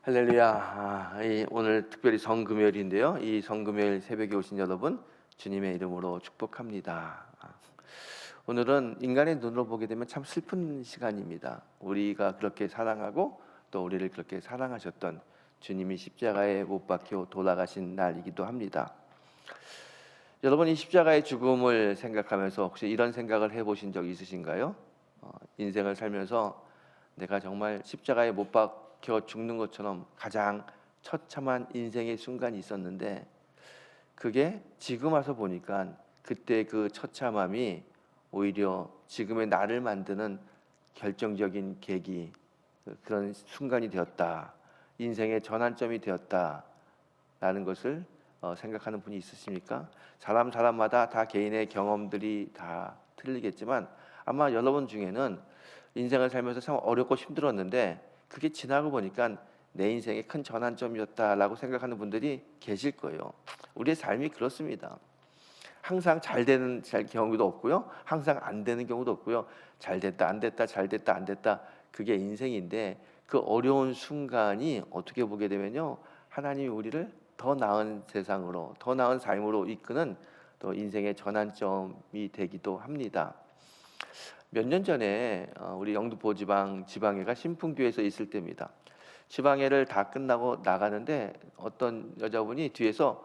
할렐루야. 오늘 특별히 성금요일인데요. 이 성금요일 새벽에 오신 여러분 주님의 이름으로 축복합니다. 오늘은 인간의 눈으로 보게 되면 참 슬픈 시간입니다. 우리가 그렇게 사랑하고 또 우리를 그렇게 사랑하셨던 주님이 십자가에 못 박혀 돌아가신 날이기도 합니다. 여러분, 이 십자가의 죽음을 생각하면서 혹시 이런 생각을 해보신 적 있으신가요? 인생을 살면서 내가 정말 십자가에 못 박혀 죽는 것처럼 가장 처참한 인생의 순간이 있었는데, 그게 지금 와서 보니까 그때 그 처참함이 오히려 지금의 나를 만드는 결정적인 계기, 그런 순간이 되었다, 인생의 전환점이 되었다라는 것을 생각하는 분이 있으십니까? 사람마다 다 개인의 경험들이 다 틀리겠지만 아마 여러분 중에는 인생을 살면서 참 어렵고 힘들었는데 그게 지나고 보니까 내 인생의 큰 전환점이었다라고 생각하는 분들이 계실 거예요. 우리의 삶이 그렇습니다. 항상 잘 되는 경우도 없고요, 항상 안 되는 경우도 없고요. 잘 됐다 안 됐다, 잘 됐다 안 됐다, 그게 인생인데, 그 어려운 순간이 어떻게 보게 되면요, 하나님이 우리를 더 나은 세상으로, 더 나은 삶으로 이끄는 또 인생의 전환점이 되기도 합니다. 몇 년 전에 우리 영등포 지방회가 신풍교회에서 있을 때입니다. 지방회를 다 끝나고 나가는데 어떤 여자분이 뒤에서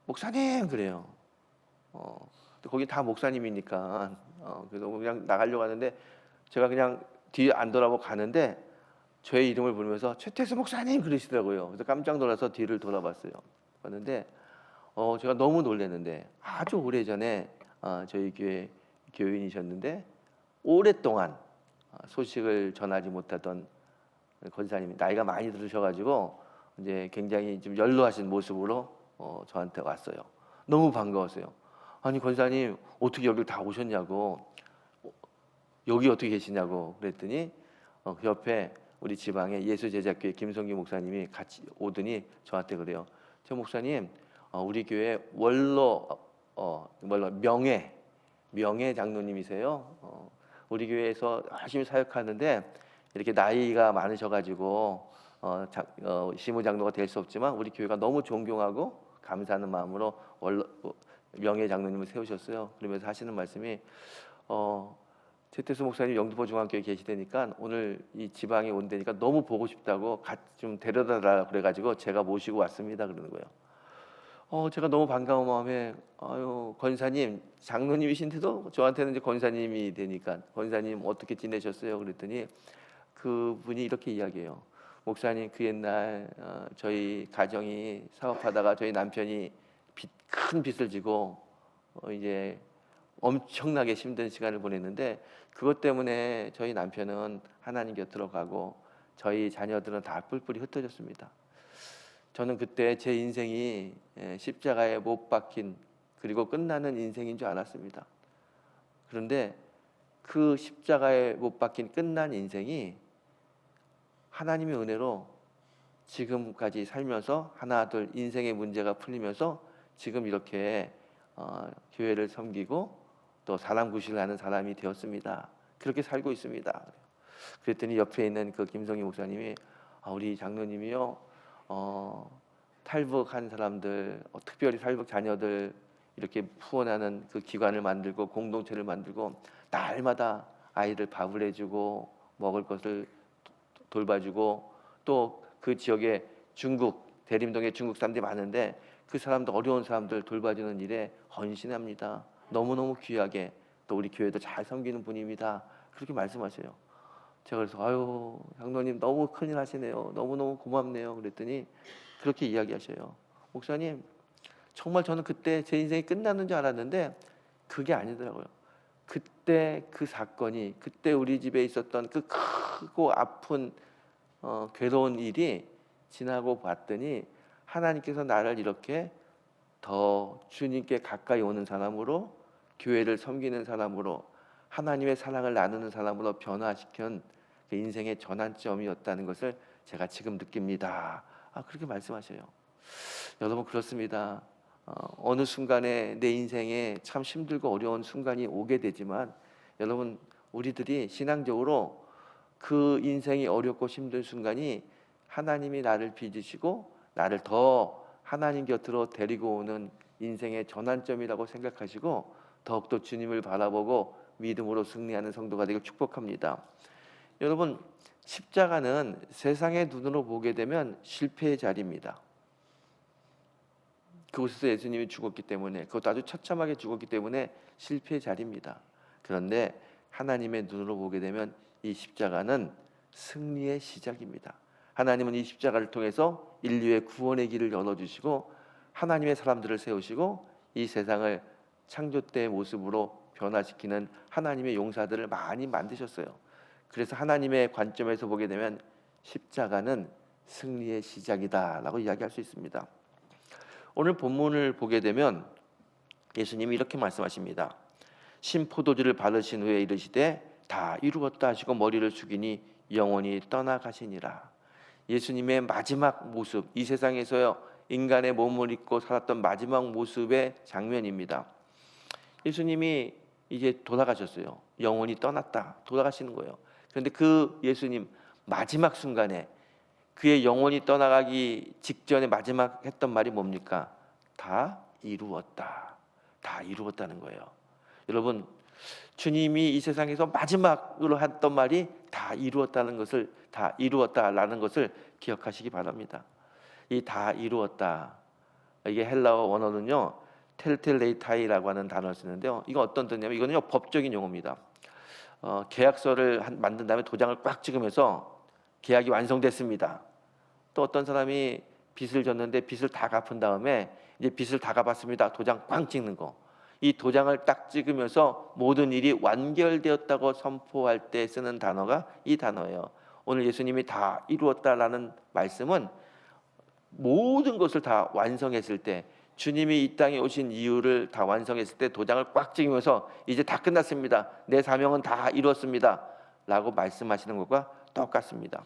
목사님 그래요. 거기 다 목사님이니까 그래서 그냥 나가려고 하는데 제가 그냥 뒤에 안 돌아보고 가는데 저의 이름을 부르면서 최태수 목사님 그러시더라고요. 그래서 깜짝 놀라서 뒤를 돌아봤어요. 봤는데 제가 너무 놀랐는데, 아주 오래전에 저희 교회 교인이셨는데 오랫동안 소식을 전하지 못하던 권사님이 나이가 많이 들으셔가지고 이제 굉장히 좀 연로하신 모습으로 저한테 왔어요. 너무 반가웠어요. 아니 권사님 어떻게 여기를 다 오셨냐고, 여기 어떻게 계시냐고 그랬더니 그 옆에 우리 지방의 예수제자교회 김성기 목사님이 같이 오더니 저한테 그래요. 저 목사님, 우리 교회 원로 명예 장로님이세요. 우리 교회에서 열심히 사역하는데 이렇게 나이가 많으셔가지고 시무 장로가 될 수 없지만 우리 교회가 너무 존경하고 감사하는 마음으로 명예 장로님을 세우셨어요. 그러면서 하시는 말씀이 최태수 목사님 영등포 중앙교회 계시다니까 오늘 이 지방에 온다니까 너무 보고 싶다고 같이 좀 데려다라 그래가지고 제가 모시고 왔습니다 그러는 거예요. 제가 너무 반가운 마음에 권사님, 장로님이신데도 저한테는 이제 권사님이 되니까 권사님 어떻게 지내셨어요? 그랬더니 그분이 이렇게 이야기해요. 목사님, 그 옛날 저희 가정이 사업하다가 저희 남편이 큰 빚을 지고 이제 엄청나게 힘든 시간을 보냈는데 그것 때문에 저희 남편은 하나님 곁으로 가고 저희 자녀들은 다 뿔뿔이 흩어졌습니다. 저는 그때 제 인생이 십자가에 못 박힌 그리고 끝나는 인생인 줄 알았습니다. 그런데 그 십자가에 못 박힌 끝난 인생이 하나님의 은혜로 지금까지 살면서 하나 둘 인생의 문제가 풀리면서 지금 이렇게 교회를 섬기고 또 사람 구실을 하는 사람이 되었습니다. 그렇게 살고 있습니다. 그랬더니 옆에 있는 그 김성희 목사님이 우리 장로님이요, 탈북한 사람들, 특별히 탈북 자녀들 이렇게 후원하는 그 기관을 만들고 공동체를 만들고 날마다 아이들 밥을 해주고 먹을 것을 돌봐주고, 또 그 지역에 대림동에 중국 사람들이 많은데 그 사람들, 어려운 사람들 돌봐주는 일에 헌신합니다. 너무너무 귀하게 또 우리 교회도 잘 섬기는 분입니다. 그렇게 말씀하셔요. 제가 그래서 아유 장로님 너무 큰일 하시네요. 너무너무 고맙네요. 그랬더니 그렇게 이야기하셔요. 목사님, 정말 저는 그때 제 인생이 끝나는 줄 알았는데 그게 아니더라고요. 그때 그 사건이, 그때 우리 집에 있었던 그 크고 아픈 괴로운 일이 지나고 봤더니 하나님께서 나를 이렇게 더 주님께 가까이 오는 사람으로, 교회를 섬기는 사람으로, 하나님의 사랑을 나누는 사람으로 변화시킨 그 인생의 전환점이었다는 것을 제가 지금 느낍니다. 그렇게 말씀하셔요. 여러분, 그렇습니다. 어느 순간에 내 인생에 참 힘들고 어려운 순간이 오게 되지만 여러분, 우리들이 신앙적으로 그 인생이 어렵고 힘든 순간이 하나님이 나를 빚으시고 나를 더 하나님 곁으로 데리고 오는 인생의 전환점이라고 생각하시고 더욱더 주님을 바라보고 믿음으로 승리하는 성도가 되길 축복합니다. 여러분, 십자가는 세상의 눈으로 보게 되면 실패의 자리입니다. 그곳에서 예수님이 죽었기 때문에, 그것도 아주 처참하게 죽었기 때문에 실패의 자리입니다. 그런데 하나님의 눈으로 보게 되면 이 십자가는 승리의 시작입니다. 하나님은 이 십자가를 통해서 인류의 구원의 길을 열어주시고 하나님의 사람들을 세우시고 이 세상을 창조 때의 모습으로 변화시키는 하나님의 용사들을 많이 만드셨어요. 그래서 하나님의 관점에서 보게 되면 십자가는 승리의 시작이다라고 이야기할 수 있습니다. 오늘 본문을 보게 되면 예수님이 이렇게 말씀하십니다. 신포도주를 바르신 후에 이르시되 다 이루었다 하시고 머리를 숙이니 영원히 떠나가시니라. 예수님의 마지막 모습, 이 세상에서요 인간의 몸을 입고 살았던 마지막 모습의 장면입니다. 예수님이 이제 돌아가셨어요. 영원히 떠났다, 돌아가시는 거예요. 그런데 그 예수님 마지막 순간에 그의 영혼이 떠나가기 직전에 마지막 했던 말이 뭡니까? 다 이루었다. 다 이루었다는 거예요. 여러분, 주님이 이 세상에서 마지막으로 했던 말이 다 이루었다는 것을, 다 이루었다라는 것을 기억하시기 바랍니다. 이 다 이루었다, 이게 헬라어 원어는요 텔텔레이타이라고 하는 단어를 쓰는데요, 이거 어떤 뜻이냐면 이거는요 법적인 용어입니다. 계약서를 만든 다음에 도장을 꽉 찍으면서 계약이 완성됐습니다. 또 어떤 사람이 빚을 졌는데 빚을 다 갚은 다음에 이제 빚을 다 갚았습니다. 도장 꽝 찍는 거. 이 도장을 딱 찍으면서 모든 일이 완결되었다고 선포할 때 쓰는 단어가 이 단어예요. 오늘 예수님이 다 이루었다라는 말씀은 모든 것을 다 완성했을 때, 주님이 이 땅에 오신 이유를 다 완성했을 때 도장을 꽉 찍으면서 이제 다 끝났습니다, 내 사명은 다 이루었습니다 라고 말씀하시는 것과 똑같습니다.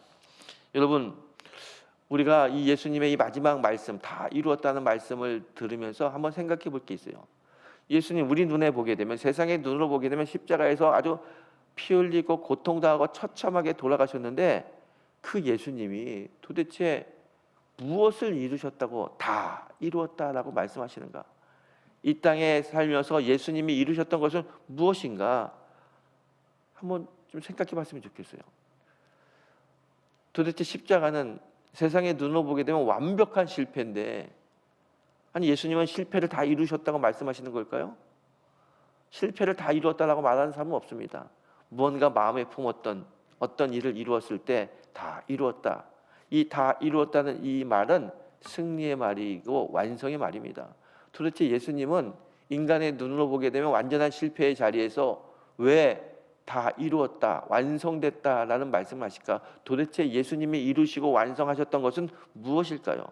여러분, 우리가 이 예수님의 이 마지막 말씀, 다 이루었다는 말씀을 들으면서 한번 생각해 볼 게 있어요. 예수님 우리 눈에 보게 되면, 세상의 눈으로 보게 되면 십자가에서 아주 피 흘리고 고통당하고 처참하게 돌아가셨는데 그 예수님이 도대체 무엇을 이루셨다고 다 이루었다라고 말씀하시는가? 이 땅에 살면서 예수님이 이루셨던 것은 무엇인가? 한번 좀 생각해 봤으면 좋겠어요. 도대체 십자가는 세상의 눈으로 보게 되면 완벽한 실패인데, 아니 예수님은 실패를 다 이루셨다고 말씀하시는 걸까요? 실패를 다 이루었다라고 말하는 사람은 없습니다. 무언가 마음에 품었던 어떤 일을 이루었을 때 다 이루었다, 이 다 이루었다는 이 말은 승리의 말이고 완성의 말입니다. 도대체 예수님은 인간의 눈으로 보게 되면 완전한 실패의 자리에서 왜 다 이루었다, 완성됐다라는 말씀을 하실까? 도대체 예수님이 이루시고 완성하셨던 것은 무엇일까요?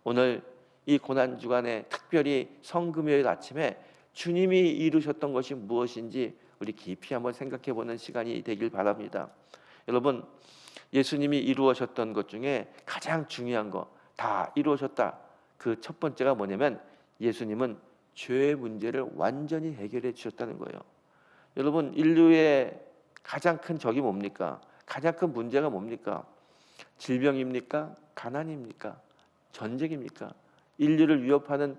오늘 이 고난주간에 특별히 성금요일 아침에 주님이 이루셨던 것이 무엇인지 우리 깊이 한번 생각해보는 시간이 되길 바랍니다. 여러분, 예수님이 이루셨던 것 중에 가장 중요한 거, 다 이루셨다, 그 첫 번째가 뭐냐면 예수님은 죄의 문제를 완전히 해결해 주셨다는 거예요. 여러분, 인류의 가장 큰 적이 뭡니까? 가장 큰 문제가 뭡니까? 질병입니까? 가난입니까? 전쟁입니까? 인류를 위협하는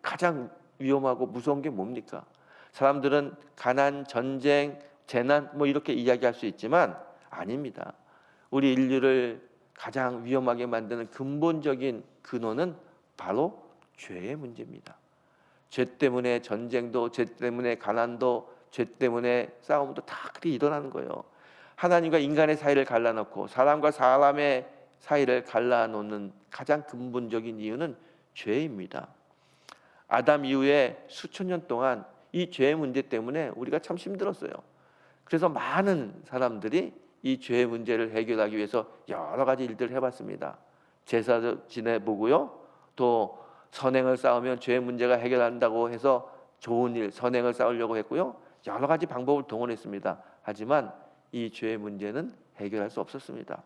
가장 위험하고 무서운 게 뭡니까? 사람들은 가난, 전쟁, 재난 이렇게 이야기할 수 있지만 아닙니다. 우리 인류를 가장 위험하게 만드는 근본적인 근원은 바로 죄의 문제입니다. 죄 때문에 전쟁도, 죄 때문에 가난도, 죄 때문에 싸움도 다 그렇게 일어나는 거예요. 하나님과 인간의 사이를 갈라놓고 사람과 사람의 사이를 갈라놓는 가장 근본적인 이유는 죄입니다. 아담 이후에 수천 년 동안 이 죄의 문제 때문에 우리가 참 힘들었어요. 그래서 많은 사람들이 이 죄의 문제를 해결하기 위해서 여러 가지 일들을 해봤습니다. 제사도 지내보고요, 또 선행을 쌓으면 죄의 문제가 해결한다고 해서 좋은 일, 선행을 쌓으려고 했고요, 여러 가지 방법을 동원했습니다. 하지만 이 죄의 문제는 해결할 수 없었습니다.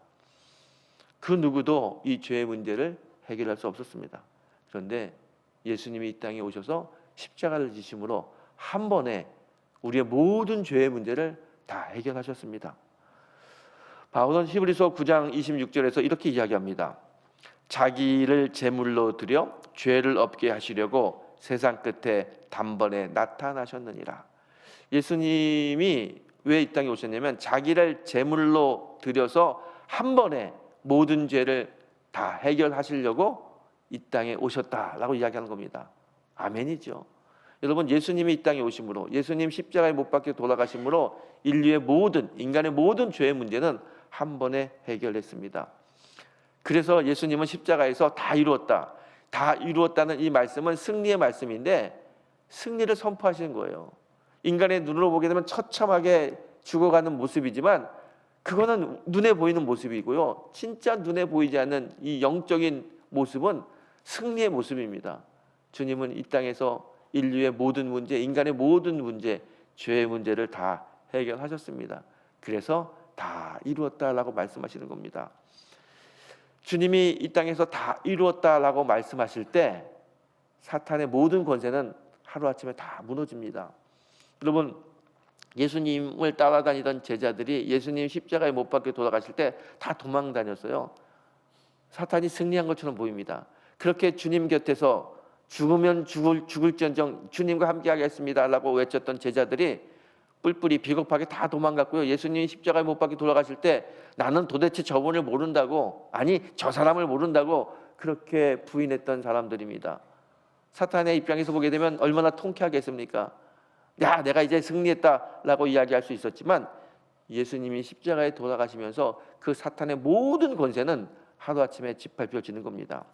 그 누구도 이 죄의 문제를 해결할 수 없었습니다. 그런데 예수님이 이 땅에 오셔서 십자가를 지심으로 한 번에 우리의 모든 죄의 문제를 다 해결하셨습니다. 바울은 히브리서 9장 26절에서 이렇게 이야기합니다. 자기를 제물로 드려 죄를 없게 하시려고 세상 끝에 단번에 나타나셨느니라. 예수님이 왜 이 땅에 오셨냐면 자기를 제물로 드려서 한 번에 모든 죄를 다 해결하시려고 이 땅에 오셨다라고 이야기하는 겁니다. 아멘이죠. 여러분, 예수님이 이 땅에 오심으로, 예수님 십자가에 못 박혀 돌아가심으로 인간의 모든 죄의 문제는 한 번에 해결했습니다. 그래서 예수님은 십자가에서 다 이루었다, 다 이루었다는 이 말씀은 승리의 말씀인데 승리를 선포하시는 거예요. 인간의 눈으로 보게 되면 처참하게 죽어가는 모습이지만 그거는 눈에 보이는 모습이고요, 진짜 눈에 보이지 않는 이 영적인 모습은 승리의 모습입니다. 주님은 이 땅에서 인류의 모든 문제, 인간의 모든 문제, 죄의 문제를 다 해결하셨습니다. 그래서 다 이루었다라고 말씀하시는 겁니다. 주님이 이 땅에서 다 이루었다라고 말씀하실 때 사탄의 모든 권세는 하루아침에 다 무너집니다. 여러분, 예수님을 따라다니던 제자들이 예수님 십자가에 못 박혀 돌아가실 때 다 도망 다녔어요. 사탄이 승리한 것처럼 보입니다. 그렇게 주님 곁에서 죽으면 죽을지언정 주님과 함께 하겠습니다라고 외쳤던 제자들이 뿔뿔이 비겁하게 다 도망갔고요. 예수님이 십자가에 못 박혀 돌아가실 때 나는 도대체 저분을 모른다고, 아니 저 사람을 모른다고 그렇게 부인했던 사람들입니다. 사탄의 입장에서 보게 되면 얼마나 통쾌하겠습니까? 야, 내가 이제 승리했다라고 이야기할 수 있었지만 예수님이 십자가에 돌아가시면서 그 사탄의 모든 권세는 하루아침에 짓밟혀지는 겁니다.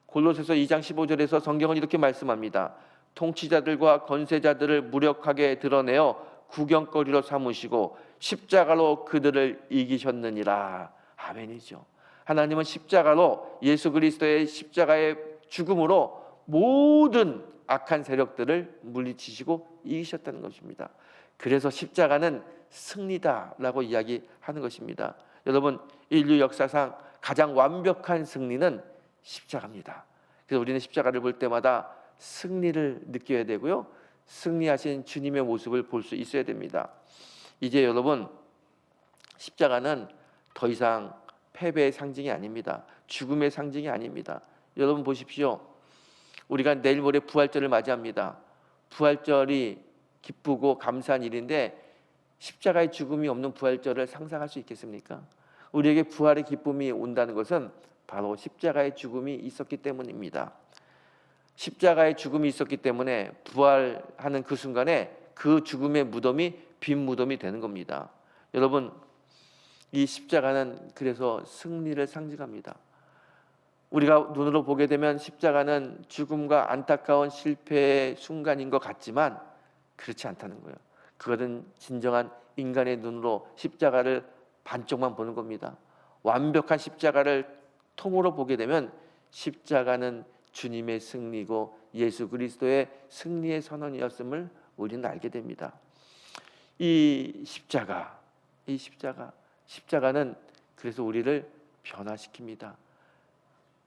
골로새서 2장 15절에서 성경은 이렇게 말씀합니다. 통치자들과 권세자들을 무력하게 드러내어 구경거리로 삼으시고 십자가로 그들을 이기셨느니라. 아멘이죠. 하나님은 십자가로, 예수 그리스도의 십자가의 죽음으로 모든 악한 세력들을 물리치시고 이기셨다는 것입니다. 그래서 십자가는 승리다라고 이야기하는 것입니다. 여러분, 인류 역사상 가장 완벽한 승리는 십자가입니다. 그래서 우리는 십자가를 볼 때마다 승리를 느껴야 되고요, 승리하신 주님의 모습을 볼 수 있어야 됩니다. 이제 여러분, 십자가는 더 이상 패배의 상징이 아닙니다. 죽음의 상징이 아닙니다. 여러분 보십시오. 우리가 내일 모레 부활절을 맞이합니다. 부활절이 기쁘고 감사한 일인데 십자가의 죽음이 없는 부활절을 상상할 수 있겠습니까? 우리에게 부활의 기쁨이 온다는 것은 바로 십자가의 죽음이 있었기 때문입니다. 십자가의 죽음이 있었기 때문에 부활하는 그 순간에 그 죽음의 무덤이 빈 무덤이 되는 겁니다. 여러분, 이 십자가는 그래서 승리를 상징합니다. 우리가 눈으로 보게 되면 십자가는 죽음과 안타까운 실패의 순간인 것 같지만 그렇지 않다는 거예요. 그것은 진정한 인간의 눈으로 십자가를 반쪽만 보는 겁니다. 완벽한 십자가를 통으로 보게 되면 십자가는 주님의 승리고 예수 그리스도의 승리의 선언이었음을 우리는 알게 됩니다. 이 십자가는 그래서 우리를 변화시킵니다.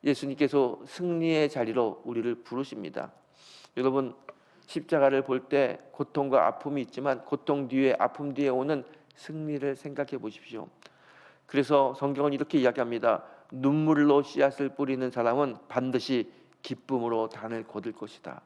예수님께서 승리의 자리로 우리를 부르십니다. 여러분, 십자가를 볼 때 고통과 아픔이 있지만 고통 뒤에, 아픔 뒤에 오는 승리를 생각해 보십시오. 그래서 성경은 이렇게 이야기합니다. 눈물로 씨앗을 뿌리는 사람은 반드시 기쁨으로 단을 거둘 것이다.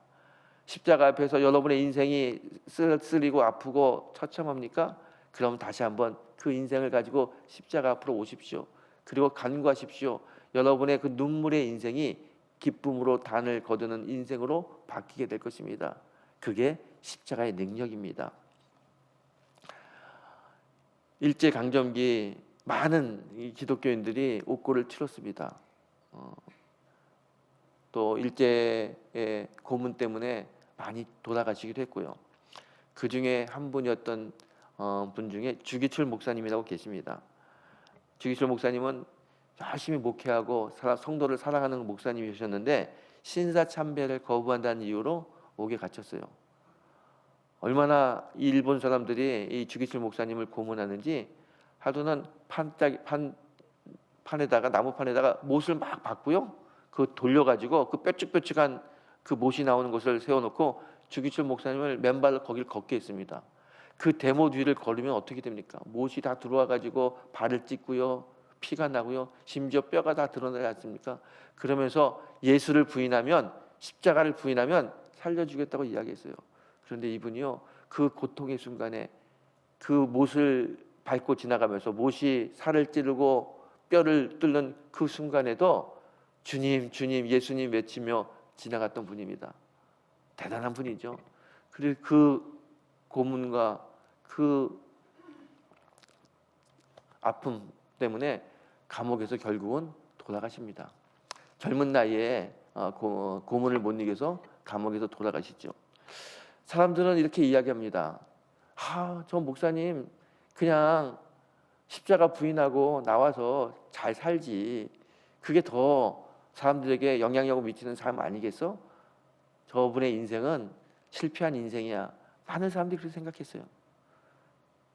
십자가 앞에서 여러분의 인생이 쓰리고 아프고 처참합니까? 그럼 다시 한번 그 인생을 가지고 십자가 앞으로 오십시오. 그리고 간구하십시오. 여러분의 그 눈물의 인생이 기쁨으로 단을 거두는 인생으로 바뀌게 될 것입니다. 그게 십자가의 능력입니다. 일제강점기 많은 기독교인들이 옥고를 치렀습니다. 또 일제의 고문 때문에 많이 돌아가시기도 했고요. 그 중에 한 분이었던 분 중에 주기철 목사님이라고 계십니다. 주기철 목사님은 열심히 목회하고 성도를 사랑하는 목사님이셨는데 신사참배를 거부한다는 이유로 옥에 갇혔어요. 얼마나 일본 사람들이 이 주기철 목사님을 고문하는지 하루는 판에다가, 나무판에다가 못을 막 박고요, 그 돌려가지고 그 뾰족뾰족한 그 못이 나오는 것을 세워놓고 주기철 목사님을 맨발로 거길 걷게 했습니다. 그 대못 위를 걸으면 어떻게 됩니까? 못이 다 들어와 가지고 발을 찢고요, 피가 나고요, 심지어 뼈가 다 드러나지 않습니까? 그러면서 예수를 부인하면, 십자가를 부인하면 살려주겠다고 이야기했어요. 그런데 이분이요, 그 고통의 순간에 그 못을 밟고 지나가면서 못이 살을 찌르고 뼈를 뚫는 그 순간에도 주님, 주님, 예수님 외치며 지나갔던 분입니다. 대단한 분이죠. 그리고 그 고문과 그 아픔 때문에 감옥에서 결국은 돌아가십니다. 젊은 나이에 고문을 못 이겨서 감옥에서 돌아가시죠. 사람들은 이렇게 이야기합니다. 저 목사님 그냥 십자가 부인하고 나와서 잘 살지. 그게 더 사람들에게 영향력을 미치는 삶 아니겠어? 저분의 인생은 실패한 인생이야. 많은 사람들이 그렇게 생각했어요.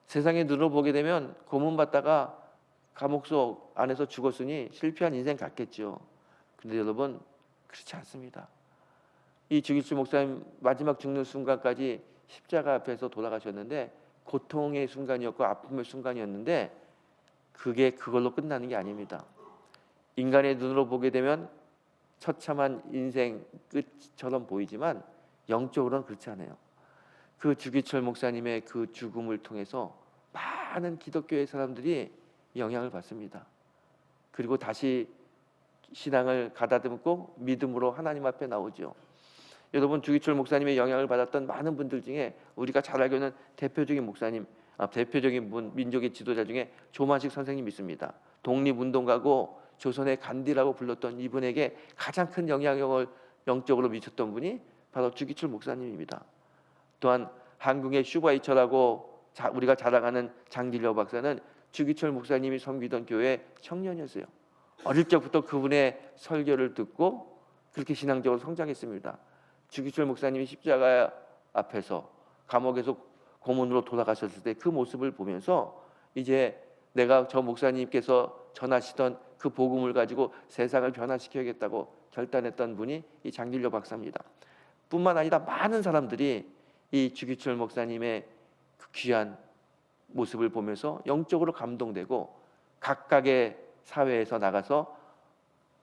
세상의 눈으로 보게 되면 고문받다가 감옥소 안에서 죽었으니 실패한 인생 같겠죠. 그런데 여러분, 그렇지 않습니다. 이 주기철 목사님 마지막 죽는 순간까지 십자가 앞에서 돌아가셨는데 고통의 순간이었고 아픔의 순간이었는데 그게 그걸로 끝나는 게 아닙니다. 인간의 눈으로 보게 되면 처참한 인생 끝처럼 보이지만 영적으로는 그렇지 않아요. 그 주기철 목사님의 그 죽음을 통해서 많은 기독교의 사람들이 영향을 받습니다. 그리고 다시 신앙을 가다듬고 믿음으로 하나님 앞에 나오죠. 여러분, 주기철 목사님의 영향을 받았던 많은 분들 중에 우리가 잘 알고 있는 대표적인 목사님, 대표적인 분, 민족의 지도자 중에 조만식 선생님이 있습니다. 독립운동가고 조선의 간디라고 불렀던 이분에게 가장 큰 영향력을 영적으로 미쳤던 분이 바로 주기철 목사님입니다. 또한 한국의 슈바이처라고 우리가 자랑하는 장길려 박사는 주기철 목사님이 섬기던 교회 청년이었어요. 어릴 적부터 그분의 설교를 듣고 그렇게 신앙적으로 성장했습니다. 주기철 목사님이 십자가 앞에서 감옥에서 고문으로 돌아가셨을 때 그 모습을 보면서 이제 내가 저 목사님께서 전하시던 그 복음을 가지고 세상을 변화시켜야겠다고 결단했던 분이 이 장길려 박사입니다. 뿐만 아니라 많은 사람들이 이 주기철 목사님의 그 귀한 모습을 보면서 영적으로 감동되고 각각의 사회에서 나가서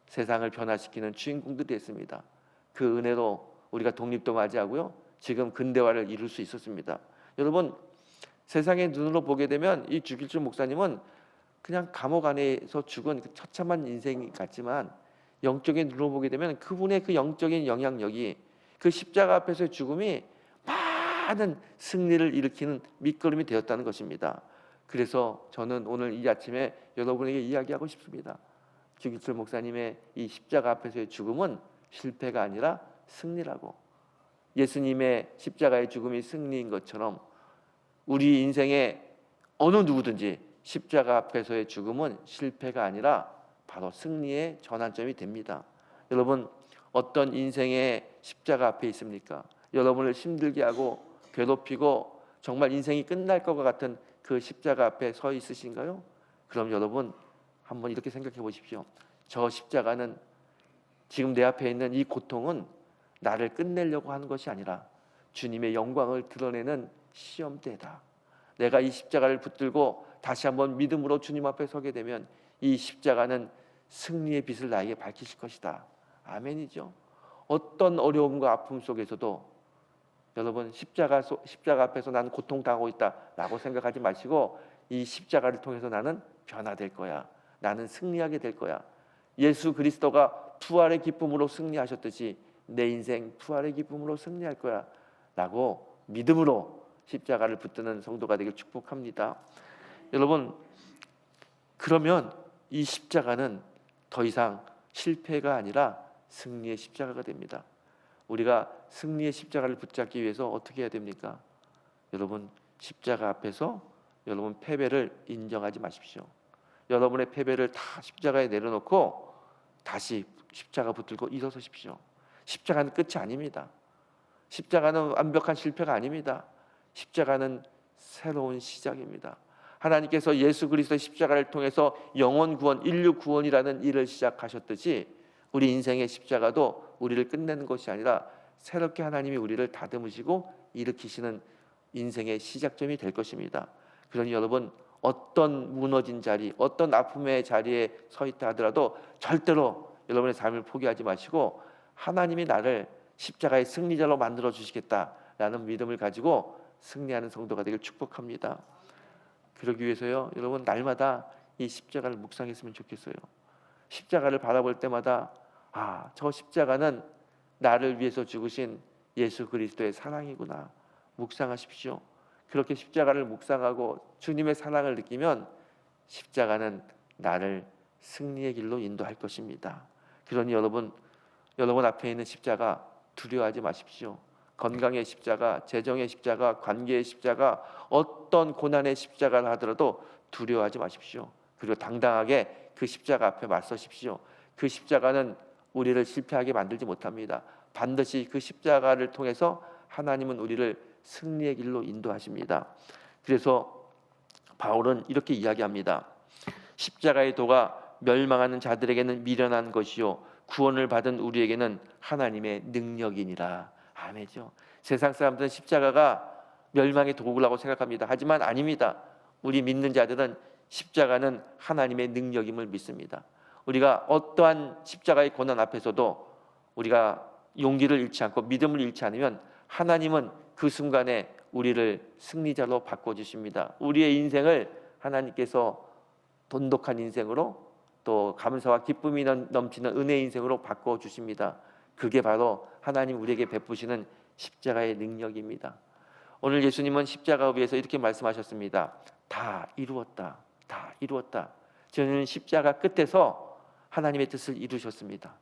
세상을 변화시키는 주인공들이 됐습니다. 그 은혜로 우리가 독립도 맞이하고요, 지금 근대화를 이룰 수 있었습니다. 여러분, 세상의 눈으로 보게 되면 이 주기철 목사님은 그냥 감옥 안에서 죽은 그 처참한 인생 같지만 영적인 눈으로 보게 되면 그분의 그 영적인 영향력이, 그 십자가 앞에서의 죽음이 많은 승리를 일으키는 밑거름이 되었다는 것입니다. 그래서 저는 오늘 이 아침에 여러분에게 이야기하고 싶습니다. 주기철 목사님의 이 십자가 앞에서의 죽음은 실패가 아니라 승리라고. 예수님의 십자가의 죽음이 승리인 것처럼 우리 인생의 어느 누구든지 십자가 앞에서의 죽음은 실패가 아니라 바로 승리의 전환점이 됩니다. 여러분, 어떤 인생의 십자가 앞에 있습니까? 여러분을 힘들게 하고 괴롭히고 정말 인생이 끝날 것 같은 그 십자가 앞에 서 있으신가요? 그럼 여러분, 한번 이렇게 생각해 보십시오. 저 십자가는, 지금 내 앞에 있는 이 고통은 나를 끝내려고 하는 것이 아니라 주님의 영광을 드러내는 시험대다. 내가 이 십자가를 붙들고 다시 한번 믿음으로 주님 앞에 서게 되면 이 십자가는 승리의 빛을 나에게 밝히실 것이다. 아멘이죠. 어떤 어려움과 아픔 속에서도 여러분, 십자가 앞에서 나는 고통당하고 있다라고 생각하지 마시고 이 십자가를 통해서 나는 변화될 거야. 나는 승리하게 될 거야. 예수 그리스도가 부활의 기쁨으로 승리하셨듯이 내 인생 부활의 기쁨으로 승리할 거야 라고 믿음으로 십자가를 붙드는 성도가 되길 축복합니다. 여러분, 그러면 이 십자가는 더 이상 실패가 아니라 승리의 십자가가 됩니다. 우리가 승리의 십자가를 붙잡기 위해서 어떻게 해야 됩니까? 여러분, 십자가 앞에서 여러분 패배를 인정하지 마십시오. 여러분의 패배를 다 십자가에 내려놓고 다시 십자가 붙들고 일어서십시오. 십자가는 끝이 아닙니다. 십자가는 완벽한 실패가 아닙니다. 십자가는 새로운 시작입니다. 하나님께서 예수 그리스도의 십자가를 통해서 영혼 구원, 인류 구원이라는 일을 시작하셨듯이 우리 인생의 십자가도 우리를 끝내는 것이 아니라 새롭게 하나님이 우리를 다듬으시고 일으키시는 인생의 시작점이 될 것입니다. 그러니 여러분, 어떤 무너진 자리, 어떤 아픔의 자리에 서 있다 하더라도 절대로 여러분의 삶을 포기하지 마시고 하나님이 나를 십자가의 승리자로 만들어 주시겠다라는 믿음을 가지고 승리하는 성도가 되길 축복합니다. 그러기 위해서요, 여러분 날마다 이 십자가를 묵상했으면 좋겠어요. 십자가를 바라볼 때마다 저 십자가는 나를 위해서 죽으신 예수 그리스도의 사랑이구나 묵상하십시오. 그렇게 십자가를 묵상하고 주님의 사랑을 느끼면 십자가는 나를 승리의 길로 인도할 것입니다. 그러니 여러분 앞에 있는 십자가 두려워하지 마십시오. 건강의 십자가, 재정의 십자가, 관계의 십자가, 어떤 고난의 십자가를 하더라도 두려워하지 마십시오. 그리고 당당하게 그 십자가 앞에 맞서십시오. 그 십자가는 우리를 실패하게 만들지 못합니다. 반드시 그 십자가를 통해서 하나님은 우리를 승리의 길로 인도하십니다. 그래서 바울은 이렇게 이야기합니다. 십자가의 도가 멸망하는 자들에게는 미련한 것이요 구원을 받은 우리에게는 하나님의 능력이니라. 아멘이죠. 세상 사람들은 십자가가 멸망의 도구라고 생각합니다. 하지만 아닙니다. 우리 믿는 자들은 십자가는 하나님의 능력임을 믿습니다. 우리가 어떠한 십자가의 고난 앞에서도 우리가 용기를 잃지 않고 믿음을 잃지 않으면 하나님은 그 순간에 우리를 승리자로 바꿔주십니다. 우리의 인생을 하나님께서 돈독한 인생으로 또 감사와 기쁨이 넘치는 은혜의 인생으로 바꿔주십니다. 그게 바로 하나님 우리에게 베푸시는 십자가의 능력입니다. 오늘 예수님은 십자가 위에서 이렇게 말씀하셨습니다. 다 이루었다. 다 이루었다. 저는 십자가 끝에서 하나님의 뜻을 이루셨습니다.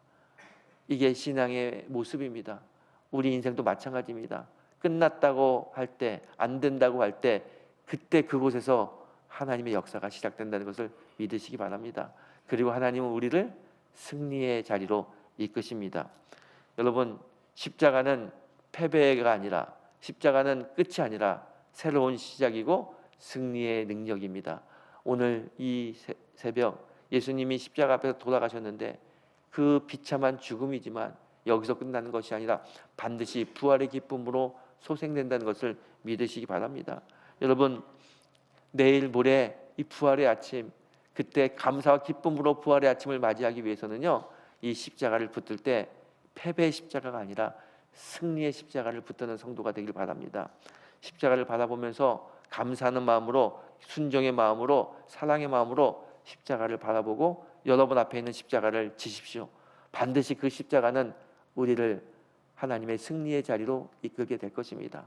이게 신앙의 모습입니다. 우리 인생도 마찬가지입니다. 끝났다고 할 때, 안 된다고 할 때 그때 그곳에서 하나님의 역사가 시작된다는 것을 믿으시기 바랍니다. 그리고 하나님은 우리를 승리의 자리로 이끄십니다. 여러분, 십자가는 패배가 아니라, 십자가는 끝이 아니라 새로운 시작이고 승리의 능력입니다. 오늘 이 새벽 예수님이 십자가 앞에서 돌아가셨는데 그 비참한 죽음이지만 여기서 끝나는 것이 아니라 반드시 부활의 기쁨으로 소생된다는 것을 믿으시기 바랍니다. 여러분, 내일 모레 이 부활의 아침, 그때 감사와 기쁨으로 부활의 아침을 맞이하기 위해서는요, 이 십자가를 붙들 때 패배의 십자가가 아니라 승리의 십자가를 붙드는 성도가 되길 바랍니다. 십자가를 바라보면서 감사하는 마음으로, 순종의 마음으로, 사랑의 마음으로 십자가를 바라보고 여러분 앞에 있는 십자가를 지십시오. 반드시 그 십자가는 우리를 하나님의 승리의 자리로 이끌게 될 것입니다.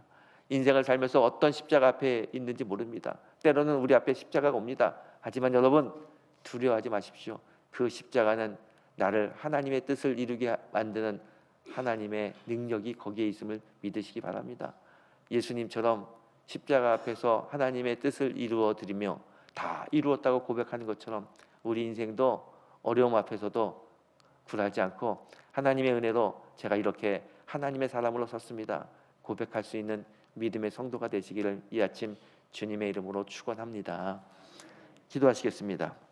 인생을 살면서 어떤 십자가 앞에 있는지 모릅니다. 때로는 우리 앞에 십자가가 옵니다. 하지만 여러분, 두려워하지 마십시오. 그 십자가는 나를 하나님의 뜻을 이루게 만드는 하나님의 능력이 거기에 있음을 믿으시기 바랍니다. 예수님처럼 십자가 앞에서 하나님의 뜻을 이루어 드리며 다 이루었다고 고백하는 것처럼 우리 인생도 어려움 앞에서도 굴하지 않고 하나님의 은혜로 제가 이렇게 하나님의 사람으로 섰습니다 고백할 수 있는 믿음의 성도가 되시기를 이 아침 주님의 이름으로 축원합니다. 기도하시겠습니다.